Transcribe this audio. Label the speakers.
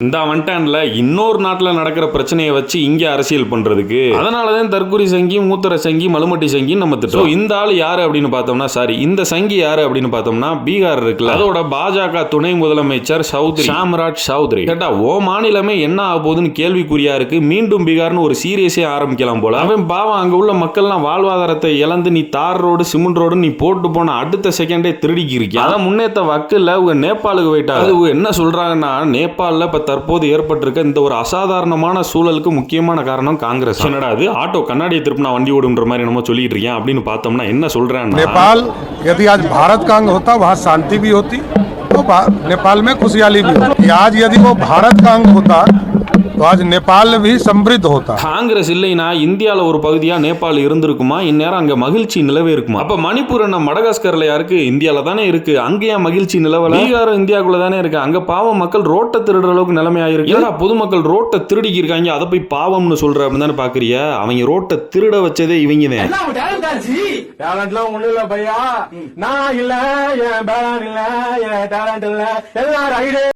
Speaker 1: இந்த வந்துட்டான்ல இன்னொரு நாட்டில் நடக்கிற பிரச்சனையை வச்சு இங்கே அரசியல் பண்றதுக்கு. அதனாலதான் தற்குறி சங்கி, மூத்தர சங்கி, மலுமட்டி சங்கி நம்ம திட்டம். இந்த ஆள் யாரு அப்படின்னு பார்த்தோம்னா, சாரி இந்த சங்கி யாரு அப்படின்னு பார்த்தோம்னா, பீகார் இருக்குல்ல, அதோட பாஜக துணை முதலமைச்சர் சௌத்ரி, ஷாம்ராஜ் சௌத்ரி. கேட்டா ஓ மாநிலமே என்ன ஆக போகுதுன்னு கேள்விக்குறியா இருக்கு. மீண்டும் பீகார்னு ஒரு சீரியஸே ஆரம்பிக்கலாம் போல. அவன் பாவம் அங்க உள்ள மக்கள்லாம் வாழ்வாதாரத்தை இழந்து நீ தார் ரோடு, சிமெண்ட் ரோடு நீ போட்டு போன அடுத்த செகண்டே திருடிக்கி இருக்கீங்க. அதான் முன்னேற்ற வக்கில் நேபாளுக்கு போயிட்டாங்க. என்ன சொல்றாங்கன்னா, நேபாளில் இப்ப தற்போது ஏற்பட்டிருக்க இந்த ஒரு அசாதாரணமான சூழலுக்கு முக்கியமான காரணம் காங்கிரஸ். என்னடா அது ஆட்டோ கண்ணாடியை திருப்பினா வண்டி ஓடுன்ற மாதிரி நம்ம சொல்லிட்டு இருக்கேன் அப்படின்னு பார்த்தோம்னா என்ன சொல்றேன்.
Speaker 2: नेपाल यदि आज भारत का अंग होता वहाँ शांति भी होती तो नेपाल में खुशहाली भी होती। आज यदि वो भारत का अंग होता तो आज नेपाल भी समृद्ध होता।
Speaker 1: காங்கிரஸ் இல்லைனா இந்தியாவில் ஒரு பகுதியா நேபாள் இருந்திருக்குமா? இந்நேரம் அங்க மகிழ்ச்சி நிலவே இருக்குமா? அப்ப மணிப்பூர் என்ன மடகாஸ்கர்ல யாருக்கு? இந்தியால தானே இருக்கு. அங்கேயா மகிழ்ச்சி நிலவல? பீகாரும் இந்தியாக்குள்ள தானே இருக்கு. அங்க பாவம் மக்கள் ரோட்டை திருடுற அளவுக்கு நிலைமை ஆயிருக்கு. ஏன்னா பொதுமக்கள் ரோட்டை திருடிக்கி இருக்காங்க, அதை போய் பாவம்னு சொல்ற அப்படின்னு தானே பாக்குறிய. அவங்க ரோட்டை திருட வச்சதே இவங்க தான்.